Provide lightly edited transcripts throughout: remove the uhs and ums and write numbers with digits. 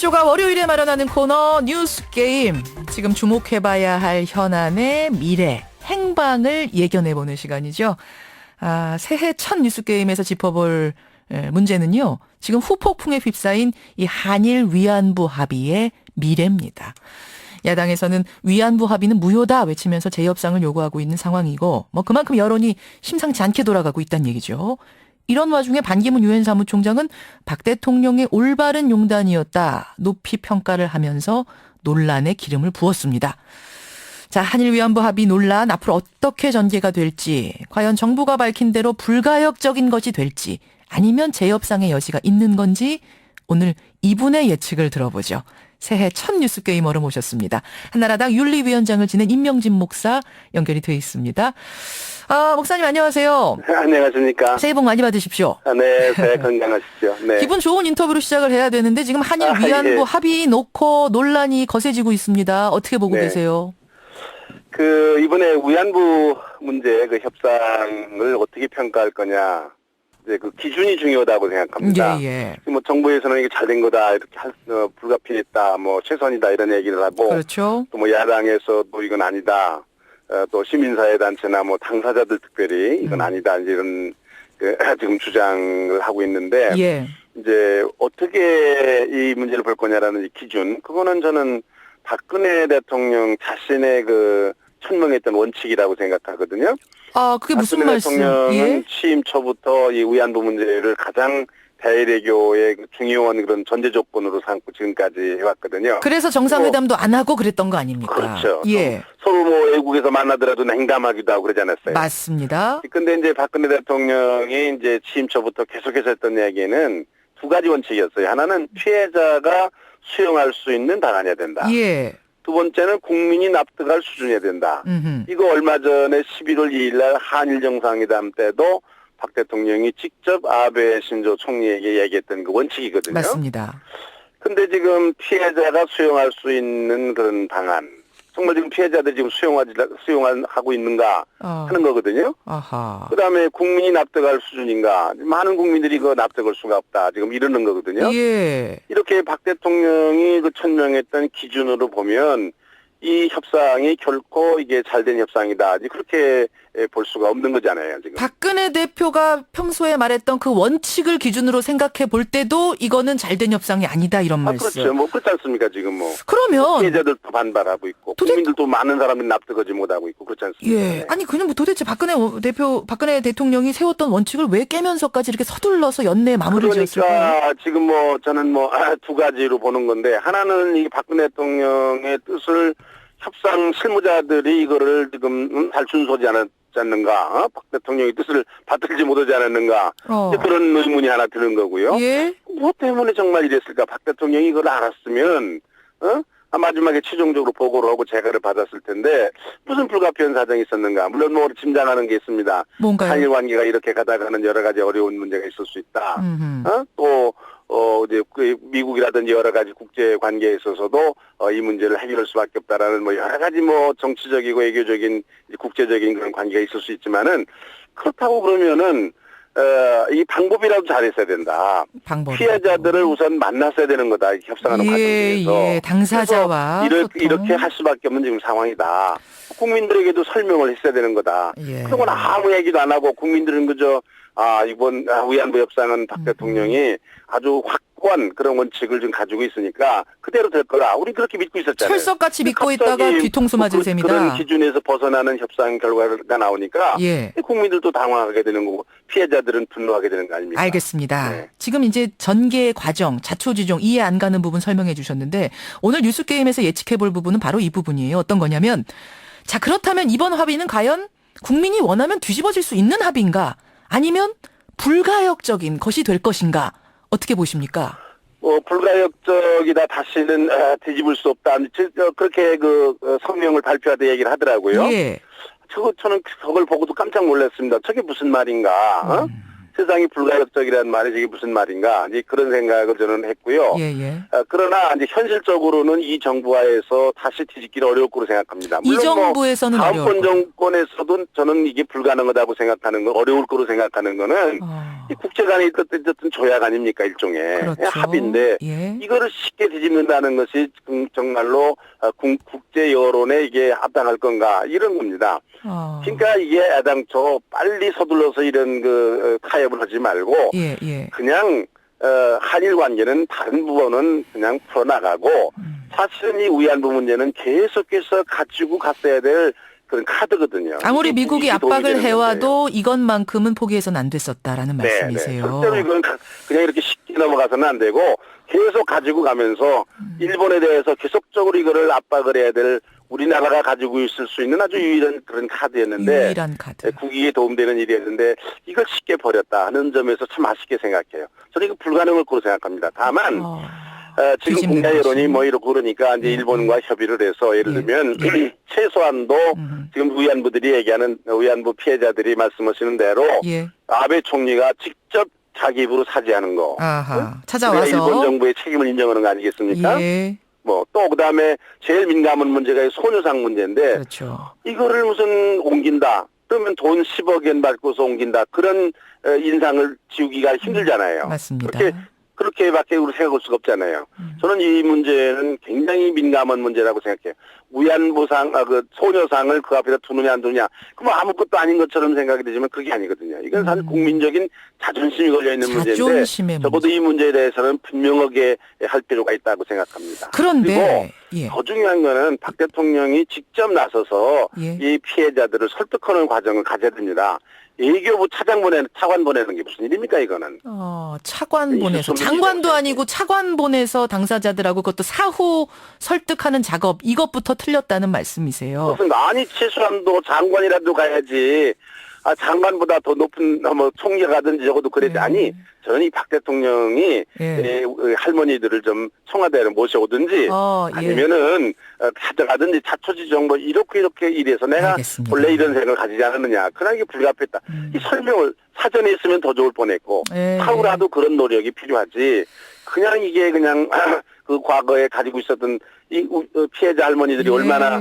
이슈쇼가 월요일에 마련하는 코너 뉴스게임. 지금 주목해봐야 할 현안의 미래, 행방을 예견해보는 시간이죠. 새해 첫 뉴스게임에서 짚어볼 문제는요. 지금 후폭풍에 휩싸인 이 한일 위안부 합의의 미래입니다. 야당에서는 위안부 합의는 무효다 외치면서 재협상을 요구하고 있는 상황이고 그만큼 여론이 심상치 않게 돌아가고 있다는 얘기죠. 이런 와중에 반기문 유엔 사무총장은 박 대통령의 올바른 용단이었다 높이 평가를 하면서 논란에 기름을 부었습니다. 자, 한일 위안부 합의 논란 앞으로 어떻게 전개가 될지, 과연 정부가 밝힌 대로 불가역적인 것이 될지 아니면 재협상의 여지가 있는 건지 오늘 이분의 예측을 들어보죠. 새해 첫 뉴스 게이머로 모셨습니다. 한나라당 윤리위원장을 지낸 임명진 목사 연결이 돼 있습니다. 목사님 안녕하세요. 안녕하십니까. 새해 복 많이 받으십시오. 네, 새해 건강하십시오. 네. 기분 좋은 인터뷰로 시작을 해야 되는데 지금 한일 위안부 예. 합의 놓고 논란이 거세지고 있습니다. 어떻게 보고 네. 계세요? 이번에 위안부 문제 협상을 어떻게 평가할 거냐. 이제 그 기준이 중요하다고 생각합니다. 예. 정부에서는 이게 잘된 거다, 이렇게 불가피했다, 최선이다 이런 얘기를 하고. 그렇죠. 또 야당에서도 이건 아니다. 또 시민사회단체나 당사자들 특별히 이건 아니다, 이런 지금 주장을 하고 있는데. 예. 이제 어떻게 이 문제를 볼 거냐라는 이 기준, 그거는 저는 박근혜 대통령 자신의 천명했던 원칙이라고 생각하거든요. 그게 무슨 말씀? 대통령은 예? 취임 초부터 이 위안부 문제를 가장 대외외교의 중요한 그런 전제 조건으로 삼고 지금까지 해왔거든요. 그래서 정상회담도 안 하고 그랬던 거 아닙니까? 그렇죠. 예. 서로 외국에서 만나더라도 냉담하기도 하고 그러지 않았어요. 맞습니다. 근데 이제 박근혜 대통령이 이제 취임 초부터 계속해서 했던 이야기는 두 가지 원칙이었어요. 하나는 피해자가 수용할 수 있는 방안이어야 된다. 예. 두 번째는 국민이 납득할 수준이어야 된다. 음흠. 이거 얼마 전에 11월 2일 날 한일 정상회담 때도 박 대통령이 직접 아베 신조 총리에게 얘기했던 그 원칙이거든요. 맞습니다. 근데 지금 피해자가 수용할 수 있는 그런 방안, 정말 지금 피해자들이 지금 수용하고 있는가 하는 거거든요. 아하. 그다음에 국민이 납득할 수준인가, 많은 국민들이 납득할 수가 없다, 지금 이러는 거거든요. 예. 이렇게 박 대통령이 천명했던 기준으로 보면 이 협상이 결코 이게 잘된 협상이다, 그렇게 볼 수가 없는 거잖아요, 지금. 박근혜 대표가 평소에 말했던 그 원칙을 기준으로 생각해 볼 때도 이거는 잘된 협상이 아니다 이런 말씀. 그렇죠. 그렇지 않습니까, 지금 그러면 피해자들도 반발하고 있고 국민들도 많은 사람들이 납득하지 못하고 있고 그렇지 않습니까? 예. 아니 그냥 도대체 박근혜 대통령이 세웠던 원칙을 왜 깨면서까지 이렇게 서둘러서 연내에 마무리를 지었을까요? 그러니까 지금 저는 두 가지로 보는 건데, 하나는 이 박근혜 대통령의 뜻을 협상 실무자들이 이거를 지금 잘 준수하지 않았는가, 박 대통령의 뜻을 받들지 못하지 않았는가, 이제 그런 의문이 하나 드는 거고요. 예? 뭐 때문에 정말 이랬을까? 박 대통령이 이걸 알았으면 마지막에 최종적으로 보고를 하고 재가를 받았을 텐데 무슨 불가피한 사정이 있었는가? 물론 짐작하는 게 있습니다. 뭔가요? 한일 관계가 이렇게 가다가는 여러 가지 어려운 문제가 있을 수 있다. 또 이제 미국이라든지 여러 가지 국제 관계에 있어서도 이 문제를 해결할 수밖에 없다라는 여러 가지 정치적이고 외교적인 국제적인 그런 관계가 있을 수 있지만은, 그렇다고 그러면은 이 방법이라도 잘했어야 된다. 피해자들을 우선 만났어야 되는 거다, 협상하는 과정에서. 예, 당사자와 이렇게 할 수밖에 없는 지금 상황이다. 국민들에게도 설명을 했어야 되는 거다. 예. 그런 건 아무 얘기도 안 하고 국민들은 그저 이번 위안부 협상은 박 대통령이 아주 확고한 그런 원칙을 지금 가지고 있으니까 그대로 될 거라, 우리 그렇게 믿고 있었잖아요. 철석같이 믿고 있다가 뒤통수 맞은 셈이다. 그런 기준에서 벗어나는 협상 결과가 나오니까 예. 국민들도 당황하게 되는 거고 피해자들은 분노하게 되는 거 아닙니까? 알겠습니다. 네. 지금 이제 전개 과정, 자초지종 이해 안 가는 부분 설명해 주셨는데 오늘 뉴스게임에서 예측해 볼 부분은 바로 이 부분이에요. 어떤 거냐면, 자, 그렇다면 이번 합의는 과연 국민이 원하면 뒤집어질 수 있는 합의인가, 아니면 불가역적인 것이 될 것인가, 어떻게 보십니까? 불가역적이다, 다시는 뒤집을 수 없다, 그렇게 성명을 발표하다 얘기를 하더라고요. 예. 저는 그걸 보고도 깜짝 놀랐습니다. 저게 무슨 말인가? 세상이 불가역적이라는 말이 이게 무슨 말인가 이제 그런 생각을 저는 했고요. 예, 예. 그러나 이제 현실적으로는 이 정부하에서 다시 뒤집기는 어려울 거로 생각합니다. 이 물론 정부에서는 다음번 어려울 거다. 정권에서도 저는 이게 불가능하다고 생각하는 건 어려울 거로 생각하는 거는 이 국제 간에 있었던 조약 아닙니까 일종의 그렇죠. 합의인데 예. 이거를 쉽게 뒤집는다는 것이 정말로 국제 여론에 이게 합당할 건가 이런 겁니다. 그러니까 이게 애당초 빨리 서둘러서 이런 타협을 하지 말고 예, 예. 그냥 한일 관계는 다른 부분은 그냥 풀어나가고 사실은 이 위안부 문제는 계속해서 가지고 갔어야 될 그런 카드거든요. 아무리 이게 미국이 도움이 압박을 되는 해와도 건데요. 이것만큼은 포기해서는 안 됐었다라는 말씀이세요. 절대로 이건 그냥 이렇게 쉽게 넘어가서는 안 되고 계속 가지고 가면서 일본에 대해서 계속적으로 이거를 압박을 해야 될 우리나라가 가지고 있을 수 있는 아주 유일한 그런 카드였는데 유일한 카드. 국익에 도움되는 일이었는데 이걸 쉽게 버렸다 하는 점에서 참 아쉽게 생각해요. 저는 이거 불가능할 거로 생각합니다. 다만 지금 국내 여론이 뭐 이러고 그러니까 이제 일본과 협의를 해서 예를 들면 최소한도 지금 위안부들이 얘기하는 위안부 피해자들이 말씀하시는 대로 아베 총리가 직접 자기 입으로 사죄하는 거. 아하. 찾아와서 일본 정부의 책임을 인정하는 거 아니겠습니까? 예. 또 그다음에 제일 민감한 문제가 이 소녀상 문제인데 그렇죠. 이거를 무슨 옮긴다. 그러면 돈 10억엔 받고서 옮긴다. 그런 인상을 지우기가 힘들잖아요. 맞습니다. 그렇게밖에 우리 생각할 수가 없잖아요. 저는 이 문제는 굉장히 민감한 문제라고 생각해요. 위안부상, 소녀상을 그 앞에다 두느냐 안 두느냐. 그럼 아무것도 아닌 것처럼 생각이 되지만 그게 아니거든요. 이건 사실 국민적인 자존심이 걸려있는 문제인데 적어도 이 문제에 대해서는 분명하게 할 필요가 있다고 생각합니다. 그런데 그리고 더 중요한 거는 박 대통령이 직접 나서서 이 피해자들을 설득하는 과정을 가져야 됩니다. 외교부 차관 보내는 게 무슨 일입니까 이거는? 차관 보내서 장관도 아니고 차관 보내서 당사자들하고 그것도 사후 설득하는 작업 이것부터 틀렸다는 말씀이세요. 그렇습니다. 아니 최소한도 장관이라도 가야지. 장관보다 더 높은 총리가 가든지 적어도 그래야지. 아니 저는 이 박 대통령이 할머니들을 좀 청와대에 모셔오든지 아니면은 찾아가든지 자초지 정보 이렇게 이래서 내가 알겠습니다. 원래 이런 생각을 가지지 않았느냐. 그러나 이게 불가피했다. 이 설명을 사전에 했으면 더 좋을 뻔했고 사후라도 그런 노력이 필요하지. 그냥 이게 그냥 그 과거에 가지고 있었던 이 피해자 할머니들이 얼마나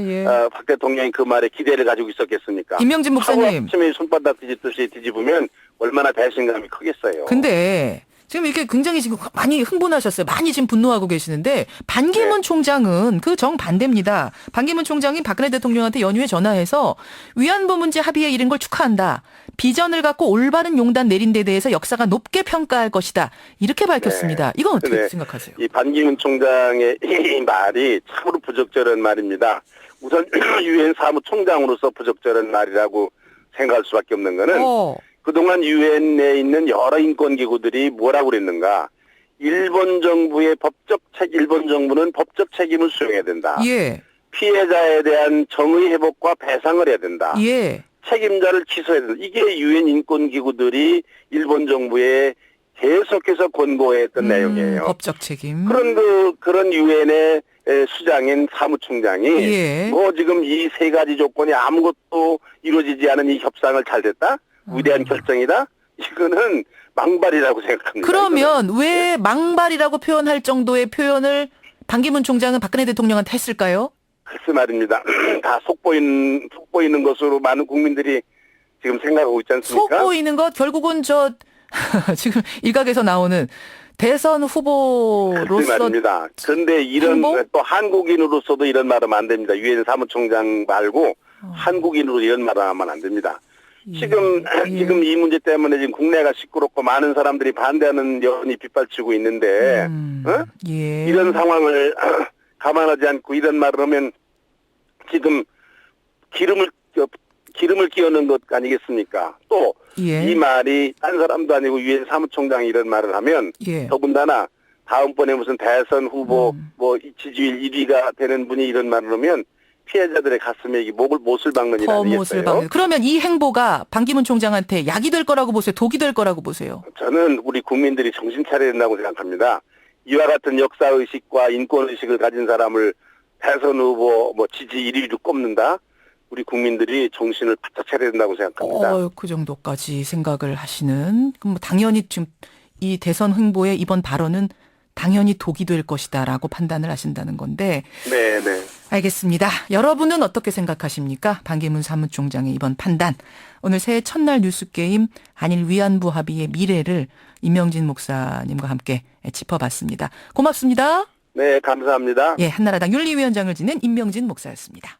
박 대통령이 그 말에 기대를 가지고 있었겠습니까? 김명진 목사님. 아침에 손바닥 뒤집듯이 뒤집으면 얼마나 배신감이 크겠어요. 근데 지금 이렇게 굉장히 지금 많이 흥분하셨어요. 많이 지금 분노하고 계시는데 반기문 총장은 그 정반대입니다. 반기문 총장이 박근혜 대통령한테 연휴에 전화해서 위안부 문제 합의에 이른 걸 축하한다. 비전을 갖고 올바른 용단 내린 데 대해서 역사가 높게 평가할 것이다. 이렇게 밝혔습니다. 이건 어떻게 생각하세요? 이 반기문 총장의 이 말이 참으로 부적절한 말입니다. 우선 유엔 사무총장으로서 부적절한 말이라고 생각할 수밖에 없는 거는 그동안 유엔에 있는 여러 인권기구들이 뭐라고 그랬는가. 일본 정부는 법적 책임을 수용해야 된다. 피해자에 대한 정의 회복과 배상을 해야 된다. 책임자를 기소해야 된다. 이게 유엔 인권기구들이 일본 정부에 계속해서 권고했던 내용이에요. 법적 책임. 그런 유엔의 수장인 사무총장이 지금 이 세 가지 조건이 아무것도 이루어지지 않은 이 협상을 잘 됐다? 위대한 결정이다? 이거는 망발이라고 생각합니다. 그러면 왜 망발이라고 표현할 정도의 표현을 반기문 총장은 박근혜 대통령한테 했을까요? 글쎄 말입니다. 다 속보이는 것으로 많은 국민들이 지금 생각하고 있지 않습니까? 속보이는 것 결국은 지금 일각에서 나오는 대선 후보로서 글쎄 말입니다. 그런데 또 한국인으로서도 이런 말하면 안 됩니다. 유엔 사무총장 말고 한국인으로 이런 말을 하면 안 됩니다. 지금 이 문제 때문에 지금 국내가 시끄럽고 많은 사람들이 반대하는 여론이 빗발치고 있는데 이런 상황을 감안하지 않고 이런 말을 하면 지금 기름을 끼얹는 것 아니겠습니까? 또 이 말이 딴 사람도 아니고 유엔 사무총장이 이런 말을 하면 더군다나 다음번에 무슨 대선 후보 지지율 1위가 되는 분이 이런 말을 하면 피해자들의 가슴에 못을 박는 일 아니겠어요? 그러면 이 행보가 반기문 총장한테 약이 될 거라고 보세요? 독이 될 거라고 보세요? 저는 우리 국민들이 정신 차려야 된다고 생각합니다. 이와 같은 역사의식과 인권의식을 가진 사람을 대선 후보 지지 1위로 꼽는다? 우리 국민들이 정신을 바짝 차려야 된다고 생각합니다. 그 정도까지 생각을 하시는. 그럼 뭐 당연히 지금 이 대선 행보의 이번 발언은 당연히 독이 될 것이다라고 판단을 하신다는 건데. 네, 네. 알겠습니다. 여러분은 어떻게 생각하십니까? 반기문 사무총장의 이번 판단. 오늘 새해 첫날 뉴스게임 한일 위안부 합의의 미래를 임명진 목사님과 함께 짚어봤습니다. 고맙습니다. 네, 감사합니다. 예, 한나라당 윤리위원장을 지낸 임명진 목사였습니다.